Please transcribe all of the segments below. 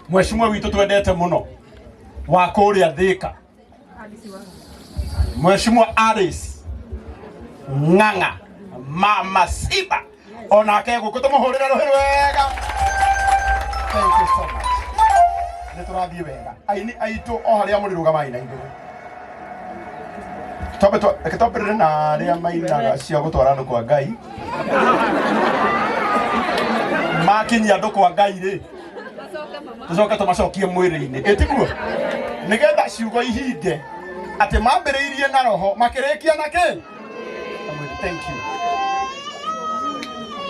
Mheshimiwa witu twendete muno wa kuria Thika, Mheshimiwa Alice Ng'ang'a Mama Simba onake gukutumuhurira ruhiru wega. Thank you so much. Niturathie wega aini aitu o haria murirugamai na iguru tobe na ria mainaga cia gutwarana kwa Ngai makinyia andu kwa Ngai ri tucoke tumacokie mwiri-ini etiguo nigetha ciugo ihinge ati mambiriirie na roho makirikia na ki. Thank you.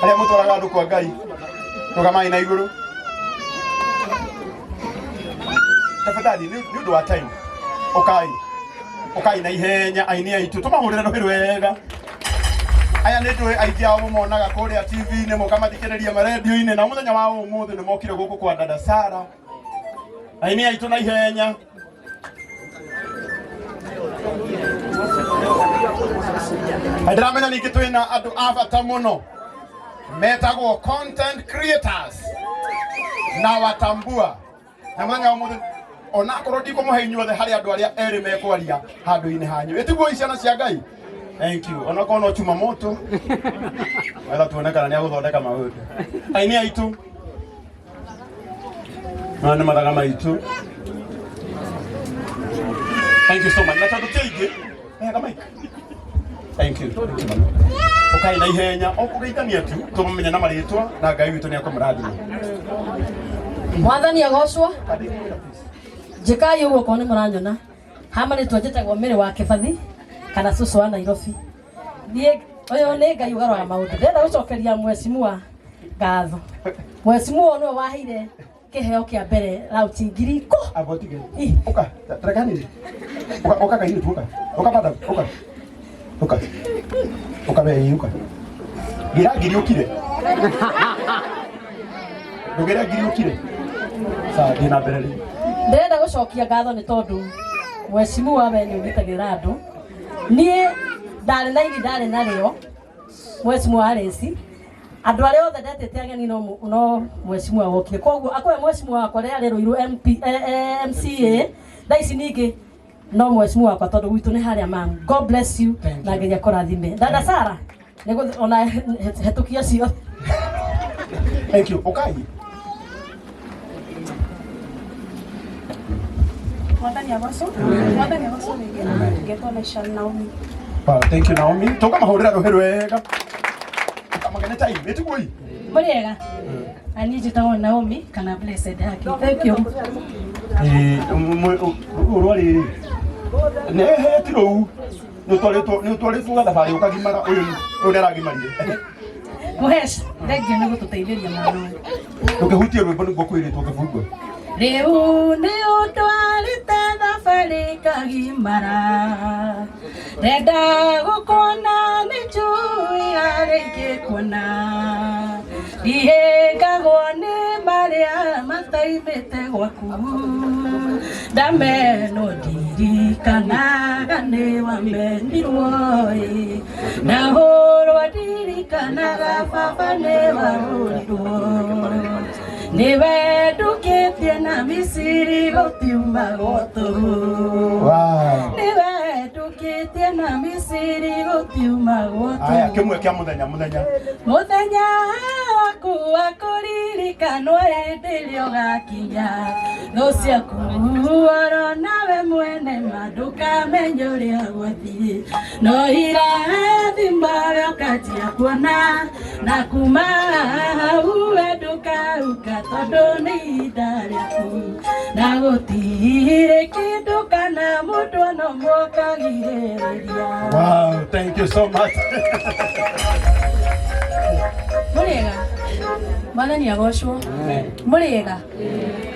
Haria mutwaraga andu kwa Ngai rugamai na iguru tafadhali ni undu wa time ukai na ihenya aini aitu tumahurira ruhiru wega. Aya nĩ ndũĩ aingĩ ao monaga kũrĩa TV-inĩ mũkamathikĩrĩria marendio-inĩ na mũthenya wa ũmũthĩ nĩ mokire gũkũ kwa dada Sara. Aini aitũ na ihenya. Ndĩramenya ningĩ twĩna andũ a bata mũno metagwo content creators na watambua na mũthenya wa ũmũthĩ ona korwo ndikũmũhe inyuothe harĩ andũ arĩa erĩ mekwaria handũ-inĩ hanyu ĩtiguo ciana cia Ngai. Thank you. Ona kono chuma moto. Wala tuonekana ni aguthondeka maundu. Aini aitu. Nani madaga maitu. Thank you so much. Nataka tuteige. Kama hiki. Thank you. Okay na ihenya. Okugeithania tu. Tumumenya na maritwa na Ngai witu ni akomrathi. Mwathani agocwo. Jikai ugo kone muranyona. Hama ni twajitagwo miri wa Kibathi. Kana susu wa Nairobi. Niĩ oyo nĩ Ngai ugarora maũndũ. Ndĩrenda gũcokeria mheshimiwa ngatho. Mheshimiwa nĩwe waheire kĩheo kĩa mbere rauti ngiri iko. Abotige. Oka, trakani. Oka kaini tu oka. Oka bada, oka. Oka. Oka be oka. Gira ngiri ukire. Ndugira ngiri ukire. Sawa, dina mbere. Ndĩrenda gũcokia ngatho nĩ tondũ mheshimiwa we nĩ ũgitagĩra andũ. Niĩ ndarĩ na rĩo mheshimiwa Alice andũ arĩa othe ndetete ageni no mheshimiwa wokire koguo akwe mheshimiwa wakwa rĩa rĩrũirwo MCA thaa ici ningĩ no mheshimiwa wakwa tondũ gwitũ nĩ harĩa man. God bless you na Ngai akũrathime. Dada Sara nĩguo ona hetũkia cio. Thank you. Okay. Mwathani agoco ngetwa Naomi. Thank you Naomi. Toka mahurira ruhiru wega. Kamagene tai etigui. Muriega. Ani jitawo Naomi kana blessed haki. Thank you. Urwari. Ne hetiro. Ni utware tuga thabari ukagimara uyu ndaragimarire. Muhesh, thank you nĩ gũtũteithĩria mũno. Tukihutia rwĩmbo nĩguo kwĩrĩtwo kĩbungo. Rĩu nĩ ũtwarĩte thabarĩ kagimara. Ndenda gũkuona nĩ njũĩ harĩa ingĩkuona. Ndihĩngagwo nĩ marĩa mataimĩte gwaku. Ndamenwo ndirikanaga nĩ wamenirwo na hũrwo ndirikanaga baba nĩ wahũrirwo. Niwe ndukĩtie na Misiri gũtiuma gũtũ. Niwe ndukĩtie na Misiri gũtiuma gũtũ. Aya kĩmwe kĩa mũthenya Mũthenya waku wa kũririkanwo hĩndĩ ĩrĩa ũgakinya. Thũ ciaku oro nawe mwene ma ndũkamenya ũrĩa gwathiĩ. No irathima ũkanjia kuona na kuma hau ndũkauka tondũ nĩ ihinda rĩaku. Na gũtirĩ kĩndũ kana mũndũ ona mũkagirĩrĩria. Wow, thank you so much. Muriega. Mwathani agocwo. Muriega.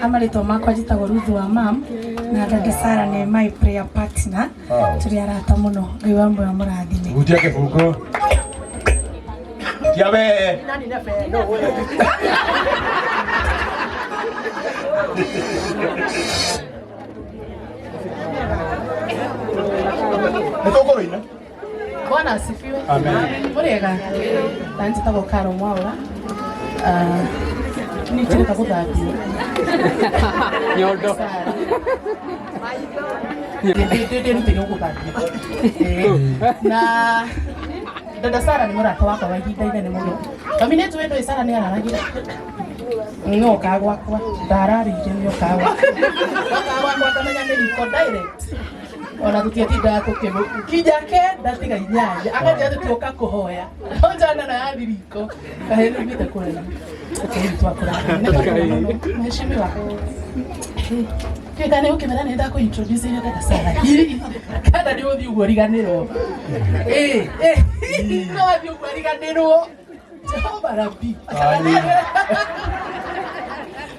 Amarĩtwo makwa njĩtagwo Ruth wa mam na dada Sara nĩ my prayer partner. Tũrĩ arata mũno. Ngai wa mwega mũrathime. Hutia kĩbungo. Kiabe. Nitokoroina. Bwana asifiwe. Amen. Muriega. Njĩtagwo Karo Mwaura. Ni kireka gũthambio. Nyondo. Ndĩ rutĩire gũthambio. Na dada Sara nĩ mũrata wakwa wa ihinda inene mũno. Mami nĩ twendwo Sara nĩ araragira. No kagwakwa ndararĩire nĩ kagwa. Kagwakwa kamenya nĩ riko direct. Ona tutiatinda kija kenda tiga inyanya akaja tuoka kuhoya onjana na yathi riko kaheni mbite kule twa kula mheshimiwa kigane ukimera nenda ku introduce ile dada Sara hili kada ndiothi ugoriganiro no thi ugoriganiro Jehova Rabbi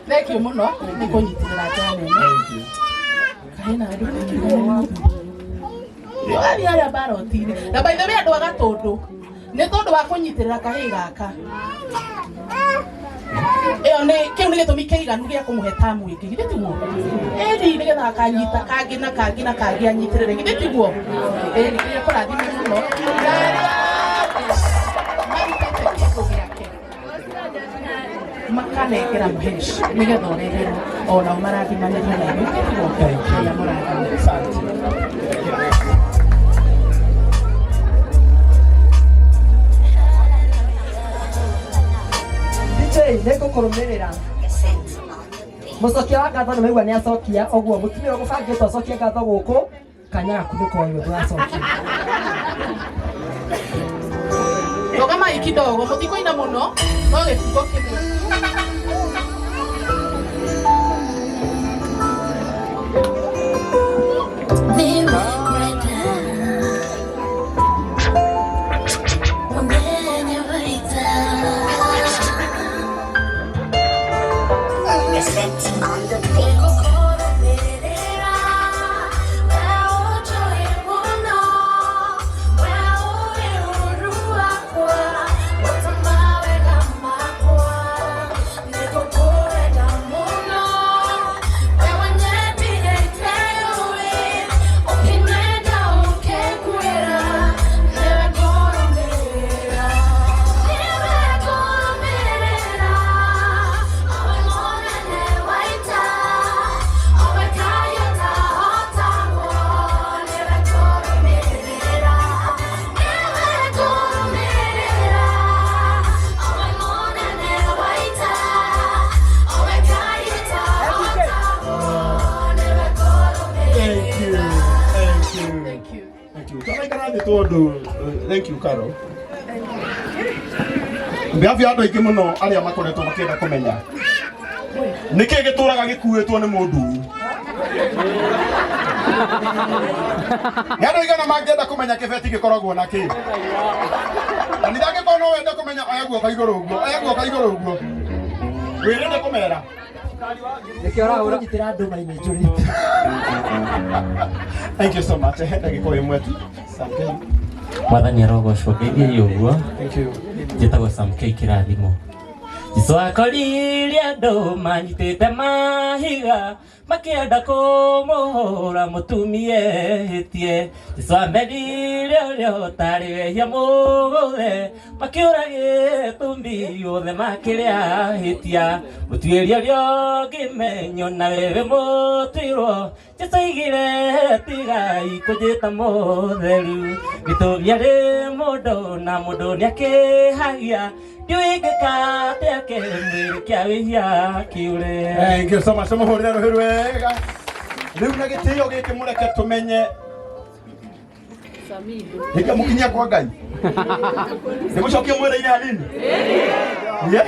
thank you muno ni kunyitirira jana kahena andu Yari ara barotine. Na by the way andu agatundu. Ni tondu wa kunyitirira kahii gaka. Iyo ni kiu ni gitumi kiiganu gia kumuhe tamu ingi. Githitiguo. Edi ni getha akanyita kangi na kangi na kangi anyitirire. Githitiguo. Ni kire kurathime muno. Makanekera muheshi. Ni getha urerero. Ona marathimanĩria na inyuĩ. Githitiguo. Ya mũrathime. Asante. Niko kurumirira mucokia wa ngatho nĩ maigua nĩ acokia oguo mutumia gũbangĩtwo acokia ngatho gũkũ kanya gakunĩka ũyũ ndũracokia Togama ikidogo mutikoina muno no gĩtugo kĩmwe Thank you, Carol. Mbeafi andu aingi muno aria makoretwo makienda kumenya niki gituraga gikuitwo ni mundu Yado igana mangienda kumenya kibeti gikoragwo na ki ani dage kono wende kumenya ayaguo kaiguru uguo wirinde kumera nikiora nyitira andu maine njurite Thank you so much. Ndage ko imwetu Samkei Mwathani arogocwo ngeithie uguo. Thank you. Njĩtagwo Samkei kĩrathimo. Jesũ akorire andũ manyitĩte mahiga makĩenda kũmũhũra mũtumia ehĩtie. Jesũ amendire ũrĩa ũtarĩ wehia mũgũthe makĩũra gĩtũmbi gĩothe makĩrĩa hĩtia. Mũtuĩria ũrĩa ũngĩmenyo na wewe mũtuĩrwo Jesũ aigire tigai kũnjĩta mũtheru. Gĩtũmi arĩ mũndũ na mũndũ nĩakĩhagia Thank you so much. Muhurire ruhiru wega. Riu na gitio giki mureke tumenye Samido. Nika mukinya kwa Ngai. Nimucokie mwira-ini hanini? Yeah.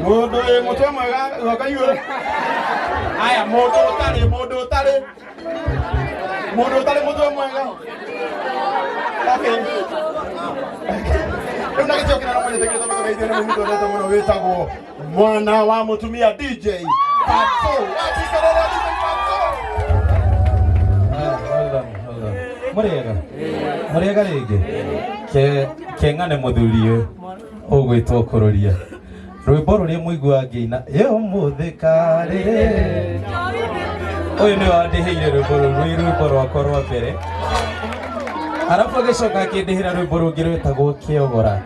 Mundu mutwe mwega wakaiyura. Aya mundu utari mutwe mwega. Okay. Kuna kitu kina mmoja tekelezo kwa hiyo ni mtu ndio mwana wetagwo mwana wa mutumia DJ Pato. Wapi kelele DJ Pato? Murega rege. Kengane muthurie ugwitwo kuroria. Rwimbo ruria muigua ngiina yo muthikarire. Uyu ni wandiheire rwimbo rwakwa rwa mbere. Arafu agicoka akindihira rwimbo rungi rwetagwo Kiogora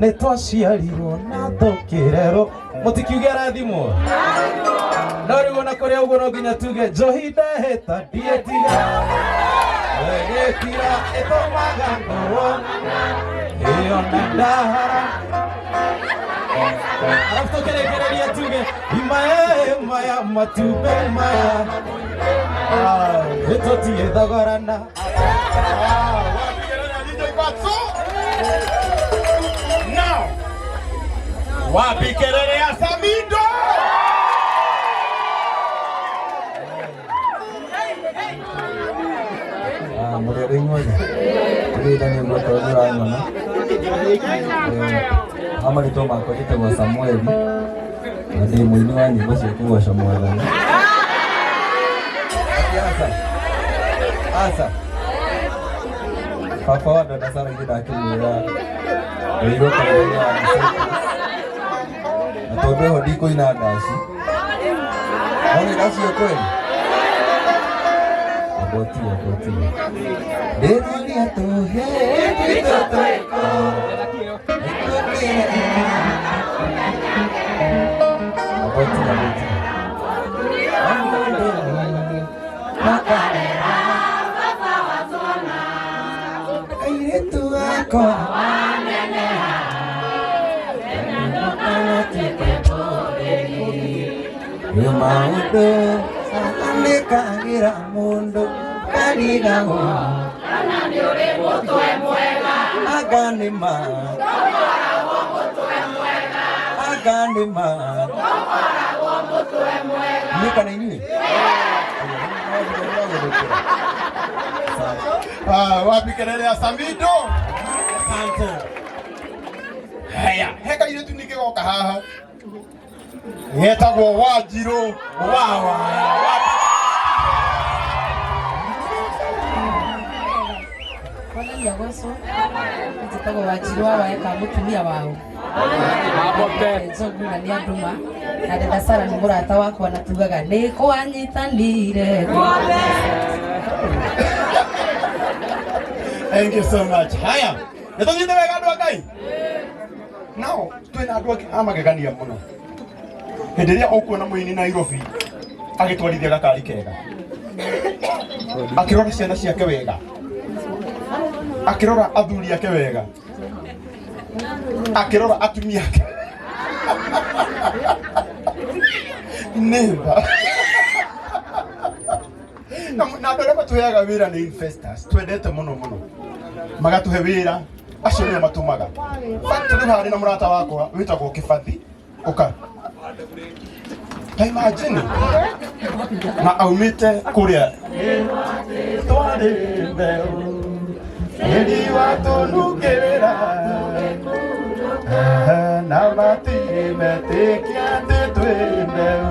nĩ twaciarirwo na tũkĩrerwo mũtikiuge arathimwo no rĩu ona kũrĩa ũguo no nginya tuge njohi ndehĩta ndietiga wegĩtira ĩtũmaga ngorwo ĩyo na ndahara arabu tũkĩrĩkĩrĩria tuge imaya matumbĩ maya ĩtũtiĩ thogorana Now, wapi kelele ya Samido? Mũrĩrĩ ng'othe tũrĩithanie guoko nĩũranyona amarĩtwo makwa njĩtagwo Samueli na ndĩ mũini wa nyĩmbo cia kũgoca Mwathani. Asa baba wa dada Sara ingĩ ndakĩmwĩra wĩirwo kanitha-inĩ wa na tondũ eho ndikũina ndaci no nĩ ndaci ĩyo kweli agotia ndĩroria tũhe twitũ twĩko airetu wako nĩ maũndũ anĩkagĩra mũndũ karigagwo aganĩma nĩ kana inyuĩ Wapi kelele ya Samido? Asante. Haya, heka ile tu nikigoka haha. Yetagwo Wanjirũ wawa. Kwana ya goso. Yetagwo Wanjirũ wawa eka mũtumia wao. Nzogu na nĩ andũma. Na dada Sara nĩ mũrata wakwa na tugaga nĩ kwanyitanire. Thank you so much. Haya. Nĩtũthiĩte wega andũ a Ngai? Now, twĩna andũ amagegania mũno. Hĩndĩ ĩrĩa ũkuona mũini Nairobi agĩtwarithia gakari kega. Akĩrora ciana ciake wega. Akĩrora athuri ake wega. Akĩrora atumia ake. Never. Na andũ arĩa matũheaga wĩra nĩ investors, twendete mũno magatuhe wĩra acio nĩo matũmaga. Tũrĩ harĩ na mũrata wakwa wĩtagwo Kĩbathi ũka imagine na aumĩte kũrĩa twarĩ mbeũ ĩri watũnukĩrĩra na matirĩ metĩkia atĩ twĩ mbeũ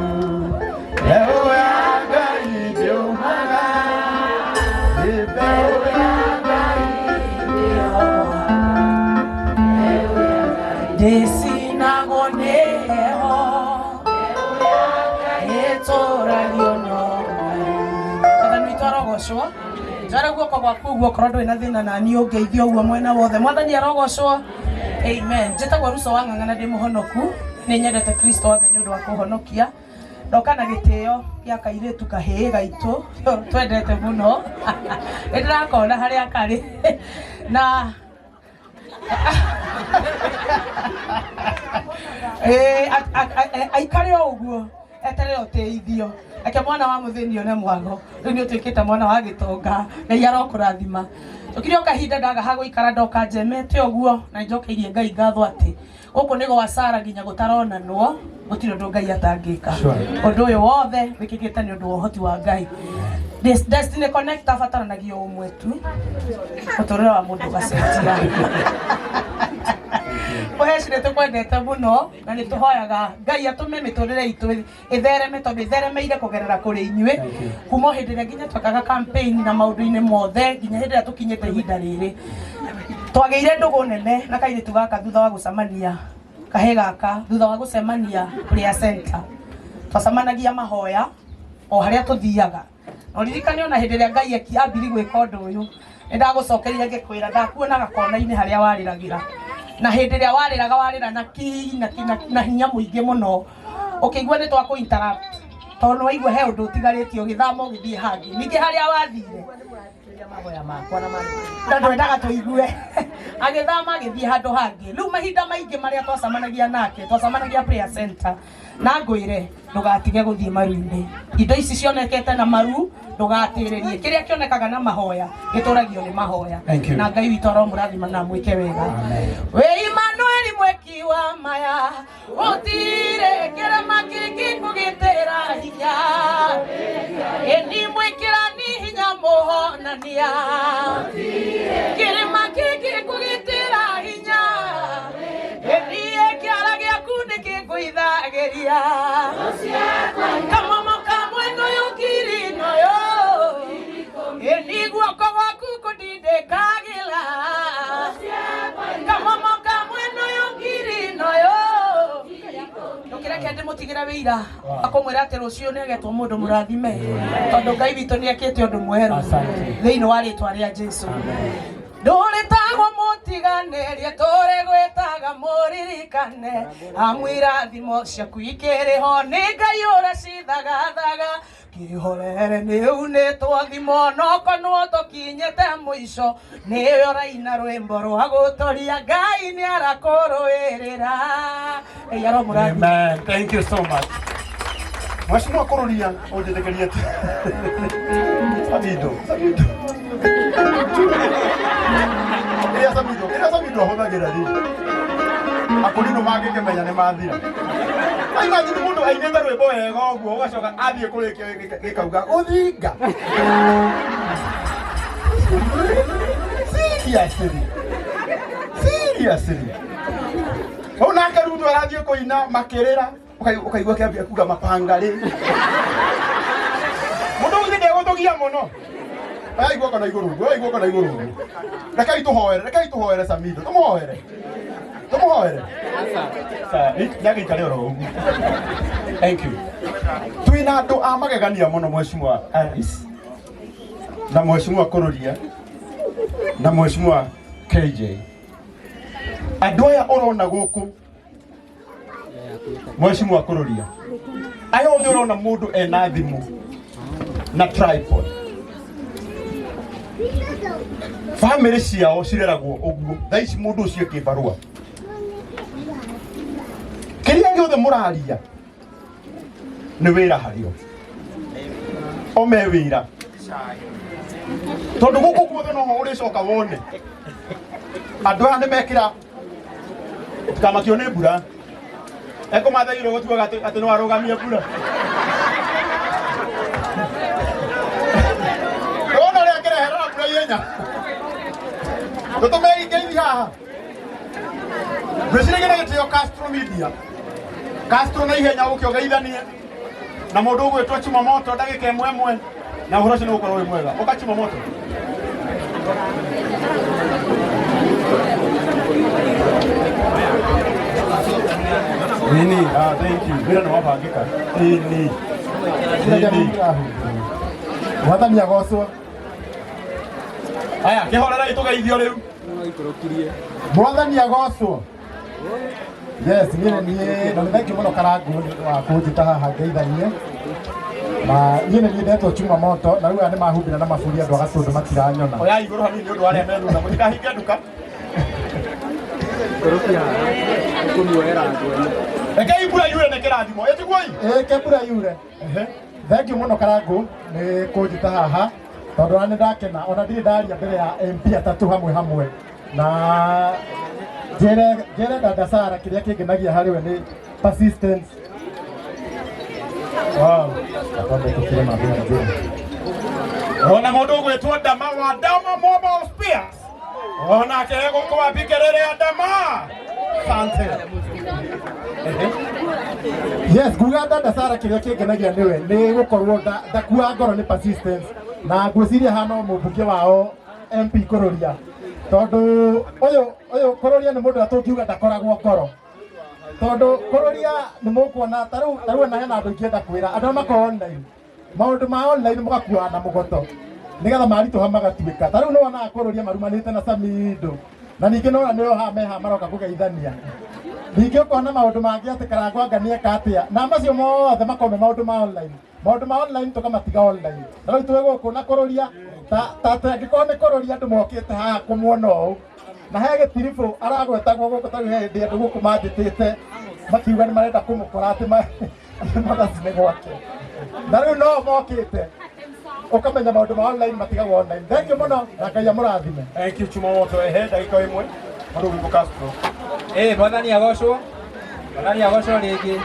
mbeũ ya Ngai ndĩũmaga nĩ mbeũ ya Ngai ndĩcinagwo nĩ heho ĩtũragio no Mwathani witũ arogocwo njara guoko gwaku ũguo okorwo ndũrĩ na thĩna na niĩ ũngeithio ũguo mwena wothe Mwathani arogocwo amen. Njĩtagwo Ruso wa Ng'ang'ana ndĩ mũhonoku nĩ nyendete Kristo wa Ngai nĩ ũndũ wa kũhonokia ndoka na gĩtĩo gĩa kairĩtu kahĩĩ gaitũ twendete mũno nĩ ndĩrakona harĩa karĩ na aikare o ũguo eterere ũteithio ake mwana wa mũthĩni one mwago rĩu nĩ ũtuĩkĩte mwana wa gĩtonga Ngai arokũrathima tũkire o kahinda ndaga ha gũikara ndoka njemete ũguo na njokeirie Ngai ngatho atĩ gũkũ nĩ gwa Sara nginya gũtaronanwo gũtirĩ ũndũ Ngai atangĩka ũndũ ũyũ wothe wĩkĩkĩte nĩ ũndũ wa ũhoti wa Ngai. Destiny Connect abataranagia ũmwe tu ũtũũrĩre wa mũndũ gacenjia Mũheci nĩ tũkwendete mũno na nĩ tũhoyaga Ngai atũme mĩtũrĩre itũ ĩthereme tondũ ĩtheremeire kũgerera kũrĩ inyuĩ kuma hĩndĩ ĩrĩa nginya twekaga campaign na maũndũ-inĩ mothe nginya hĩndĩ ĩrĩa tũkinyĩte ihinda rĩrĩ twagĩire ndũgũ nene na kairĩtu gaka thutha wa gũcemania kahĩĩ gaka thutha wa gũcemania prayer center twacemanagia mahoya o harĩa tũthiaga no ririkane ona hĩndĩ ĩrĩa Ngai ambiri gwĩka ũndũ ũyũ nĩ ndagũcokeria ngĩkwĩra ndakuonaga kona-inĩ harĩa warĩragĩra na hindi ria warira na ki na hinya muingi muno ukigwa ni twa ku interrupt tondu waigua he undu utigaritio githama ugithie hangi ningi haria wathire mahoya makwa na ndwendaga tuigue agithama agithie handu hangi riu mahinda maingi maria twacamanagia nake twacamanagia prayer center na ngwire ndugatige guthie maru-ini indo ici cionekete na maru ndugatiririe kiria kionekaga na mahoya gituragio ni mahoya na Ngai witu aromurathima na mwike wega we Emmanuel mweki wa maya utire kirema kingi kugitira hinya eni mwikira ni hinya muhonania kirema kingi kugitira hinya eni kiara giaku nikiguithagiria kamomo kamwe noyukiri noyo eni guoko gwaku kundindikagila kamomo kamwe noyukiri noyo nukireke ndimutigira wira akomwira ati rucio ni agetwo mundu murathime tondu Ngai witu ni akite undu mweru thiini wa ritwa ria Jesu nduritagwo mutiganerie turi gwitaga muririkane amwirathimo ciaku ikiriho ni Ngai uracithagathaga kihorere ni unitwathimo nokonwo tukinyite mwico niwe uraina rwimbo rwa gutoria Ngai ni arakuruirira Amen. Thank you so much. Mheshimiwa Kururia ujetekeria ati Sabido Sabido hothagira ri akurino magike menya ni mathira ai mathira mundu aineta rwimbo wega uguo ugacoka athie kurikia gikauga uthinga seriously ona karudu arathie kuina makirira ukaigua kiambia kuga mapanga ri mundu uthinde gutugia muno aigua kana iguru rekai tuhoere Samido tumuhoere yake ikale oro thank you twina andu a magegania muno Mheshimiwa Alice na Mheshimiwa Kururia na Mheshimiwa KJ andu aya urona guku Mheshimiwa Kururia ayo urona mundu ena thimu na tripod family ciao cireragwo uguo thaici mundu ucio kibarua kiria giothe muraria ni wira hario ome wira tondu guku guothe no ho uricoka wone andu aya nimekira tikamakio ni mbura eko mathairo gutuaga ati no arugamie mbura ona ria kirehera mbura yenya tutumei ngeithi haha gwicirigire gitio Castro Media Castro na ihenya gukio geithanie na mundu ugwitwo Chimamoto ndagika imwe na uhoro ucio ukorwo wi mwega uka Chimamoto nini thank you wira no wabangika nini wathania gocwo aya kihorera itugeithio riu mwathania gocwo yes nie no thank you muno Karangu wa kunjita haha ngeithanie na nie ni ndetwo Chimamoto na riu ani mahumbira na maburia andu agatundu matiranyona oya iguru hanini undu aria meru na mutikahinge nduka kurukia kumuera andu eke ibura yure ne kirathimo etiguoi eke ibura yure thank you muno Karangu ni kunjita haha tondu ani ndakena ona ndiri ndaria mbere ya MP atatu hamwe na jere dada Sara kiria kingenagia hariwe ni persistence wow atonde tukire mabira njema ona mundu gwitwo Dama wa Dama Mobile Spares ona kego kwa bikerere ya Dama sante yes guga dada Sara kiria kingenagia ni gukorwo ndakua ngoro ni persistence na ngwiciria hano mubunge wao MP Kururia tondu uyu Kururia ni mundu atungiuga ndakoragwo ngoro tondu Kururia ni mukuona taru na hena andu ingienda kwira andu makoro online maundu ma online mugakua na mugoto nigetha marituha magatuika taru no wana Kururia marumanite na Samido na ningĩ no nĩo hameha maroka kũgeithania. Ningĩ ũkona maũndũ mangĩ atĩ Karangwa Ngania katia na macio mothe makome maũndũ ma online. Maũndũ ma online tũkamatiga online. Na rĩu twĩ gũkũ na kũrũria ta angĩkorwo nĩ kũrũria andũ mokĩte haha kũmuona ũũ. Na he gĩtiribũ aragwetagwo gũkũ tarĩ hĩndĩ andũ gũkũ mandĩtĩte makiuga nĩ marenda kũmũkora atĩ magathime gwake. Na rĩu no mokĩte ukamenya maũndũ ma online matigagwo online. Thank you mũno na Ngai amũrathime. Thank you Chumamoto. Ehe ndagĩka ĩmwe Mũrũgĩ Castro. Mwathani agocwo. Mwathani agocwo rĩngĩ.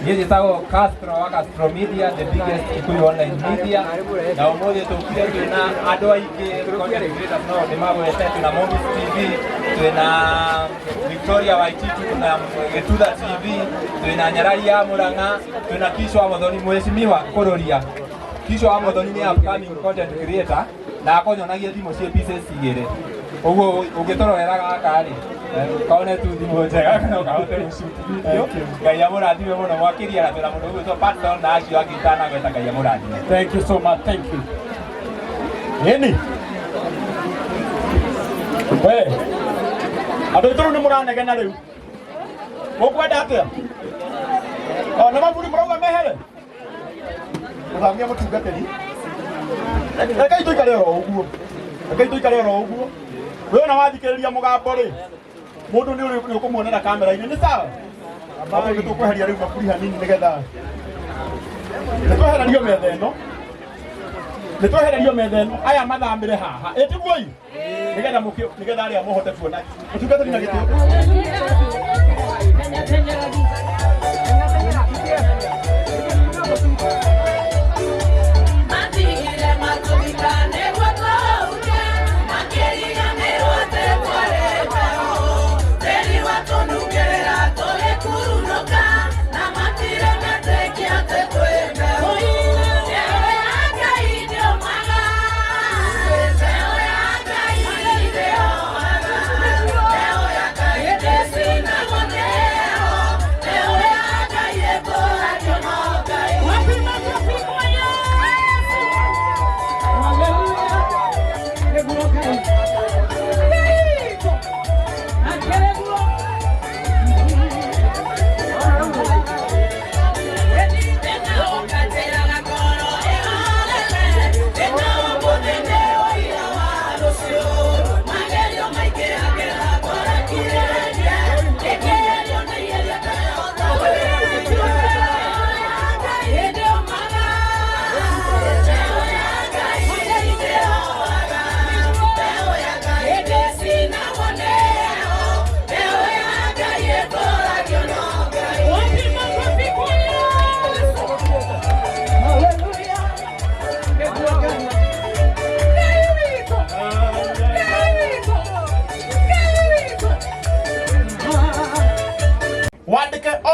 Niĩ njĩtagwo Castro wa Castro Media, the biggest Kikuyu online media. Na ũmũthĩ tũkire twĩna andũ aingĩ content creators no ndĩmagwete, twĩna Momis TV, twĩna Victoria Waititi, twĩna Gĩtutha TV, twĩna Nyarari ya Mũrang'a, twĩna Kisho wa Muthoni Mheshimiwa kũrũria. Kisho wa Muthoni nĩ upcoming content creator na akonyonagia thimũ cia pieces igĩrĩ. Ũguo ũngĩtororera gaka rĩ kone tu thimũ njega kana ũkahote gũshoot video. Ngai amũrathime mũno mwakĩria na twĩna mũndũ ũgwĩtwo Patton na acio angĩ itanagweta Ngai amũrathime. Thank you so much. Thank you. Yeni. We. Andũ itũrũ nĩ mũranegena rĩu. Mũkwenda atĩa? Na maburi mũrauga mehere. Mũthamia mũtungatĩri. Reke tũikare oro ũguo. Reke tũikare oro ũguo. We ona wathikĩrĩria mũgambo rĩ. Mũndũ nĩ ũkũmuonera kamera-inĩ nĩ sawa? Baba nĩ tũkweheria rĩu maburi hanini nĩgetha nĩtwehererio metha ĩno. Nĩtwehererio metha ĩno. Aya mathamĩre haha. Ĩtiguoi? Nĩgetha arĩa mũhote kuona. Mũtungatĩri na gĩtĩo.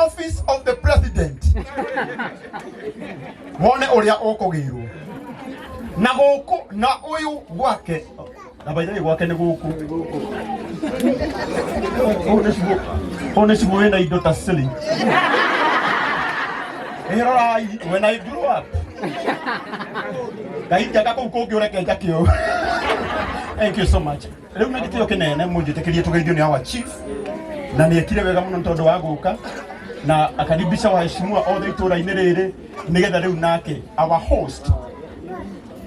Office of the President. Wone ũrĩa ũkũgĩrwo. Na gũkũ na ũyũ gwake. Na baidai gwake nĩ gũkũ. One cibo wĩna indo ta silly. Erorai when I grew up. Kaita kũu kũngĩ ũreke njakĩo. Thank you so much. Rĩu na gĩtĩo kĩnene mũnjĩtĩkĩrie tũgeithio nĩ our chief. Na nĩekire wega mũno tondũ wa gũka. Na akaribisha waheshimiwa othe itũra-inĩ rĩrĩ nĩgetha rĩu nake our host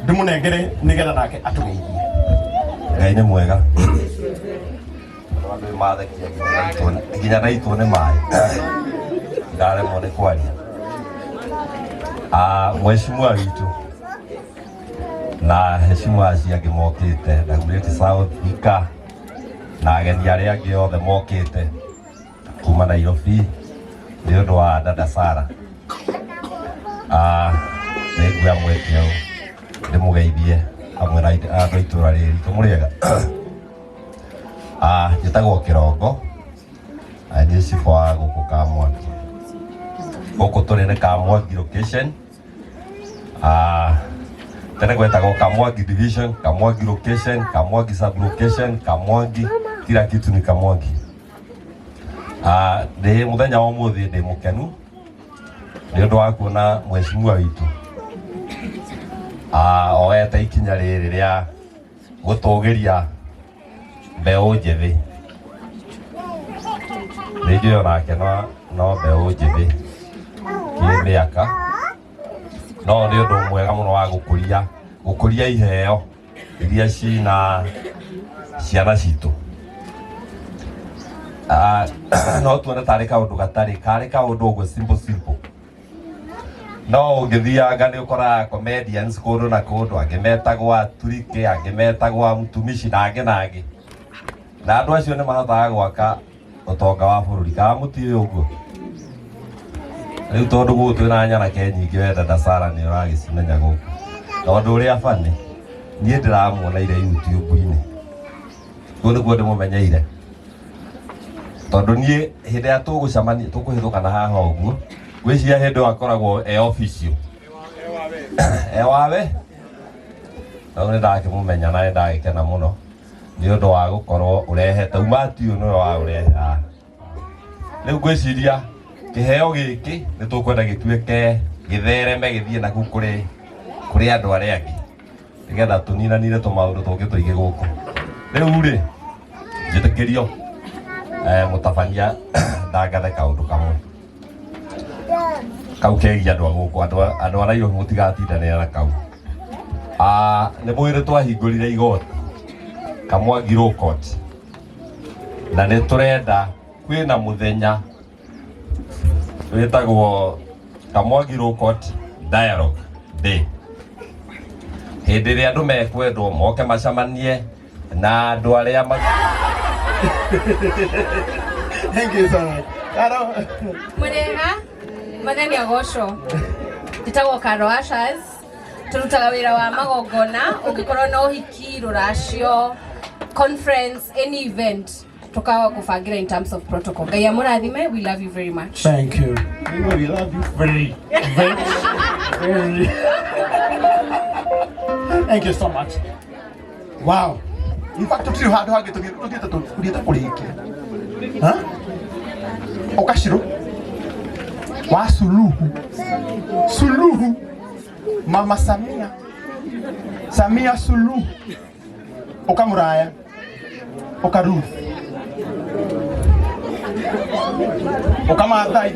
ndĩmũnengere nĩgetha nake atũgeithie. Ngai nĩ mwega. Andũ mathekia nginya naitwo nĩ maĩ. Ndaremwo nĩ kwaria. Mheshimiwa witũ na heshimiwa acio angĩ mokĩte Dagoretti South Thika na ageni arĩa angĩ othe mokĩte kuma Nairobi nĩ ũndũ wa dada Sara. Nĩ ngwĩa mweke ndĩmũgeithie hamwe na andũ itũra rĩrĩ tũmũrĩega. Njĩtagwo Kĩrongo nĩ cibũ wa gũkũ Kamwangi. Gũkũ tũrĩ nĩ Kamwangi location. Tene gwetagwo Kamwangi division, Kamwangi location, Kamwangi sub location, Kamwangi kila kitu ni Kamwangi. Nĩ mũthenya wa ũmũthĩ ndĩ mũkenu nĩ ũndũ wa kuona mheshimiwa witũ oete ikinya rĩrĩ rĩa gũtũgĩria mbeũ njĩthĩ nĩnjũĩ onake no mbeũ njĩthĩ kĩmĩaka no nĩ ũndũ mwega mũno wa gũkũria iheo iria cina ciana citũ. No tuone tarĩ kaũndũ karĩ kaũndũ ũguo simple no ũngĩthianga nĩ ũkoraga comedians kũndũ na kũndũ, angĩ metagwo Aturike, angĩ metagwo Mutumishi na angĩ na andũ acio nĩ mahotaga gwaka ũtonga wa bũrũri. Kana mũtiũĩ ũguo? Rĩu tondũ gũkũ twĩna nyanake nyingĩ we dada Sarah nĩ ũragĩcimenya gũkũ, tondũ ũrĩa bani niĩ ndĩramuoneire YouTube-inĩ, kũu nĩkuo ndĩmũmenyeire, tondũ niĩ hĩndĩ ĩrĩa tũgũcemania tũkũhĩtũkana haha ũguo gwĩciria hĩndĩ ĩyo akoragwo official wawe, no nĩ ndakĩmũmenya na nĩ ndagĩkena mũno nĩ ũndũ wa gũkorwo ũrehete umati ũyũ nĩwe wa ũrehe haha. Rĩu gwĩciria kĩheo gĩkĩ nĩ tũkwenda gĩtuĩke gĩthereme gĩthiĩ na kũu kũrĩ andũ arĩa angĩ, nĩgetha tũninanire tũmaũndũ tũngĩ tũingĩ gũkũ. Rĩu rĩ njĩtĩkĩrio mũtabania ndangathe kaũndũ kamwe kau kegia andũ a gũkũ, andũ a Nairobi mũtigatindanĩra na kau. Nĩ mwĩrĩ twahingũrire igoti Kamwangi Law Court na nĩ tũrenda kwĩna mũthenya wĩtagwo Kamwangi Law Court Dialogue Day, hĩndĩ ĩrĩa andũ mekwendwo moke macemanie na andũ arĩa Thank you so much. Karo. Mwenega, Mwathani agocwo. Njĩtagwo Karo Ashers. Tũrutaga wĩra wa magongona, ũngĩkorwo na ũhiki, rũracio, conference, any event, tũkaga kũbangĩra in terms of protocol. Ngai amũrathime, we love you very much. Thank you. We love you very. Thank you so much. Wow. In fact, tukiri handu hangi tugieta kurikia. Okashiro wa Suluhu Mama Samia Suluhu Okamuraya Okaru Okamathai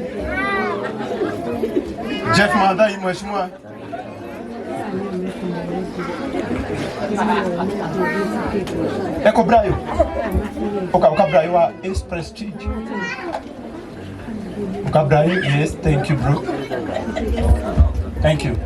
Jeff Mathai mheshimiwa Eko Brayo Oka Brayo wa Ace Prestige Oka Brayo, yes, thank you bro. Thank you.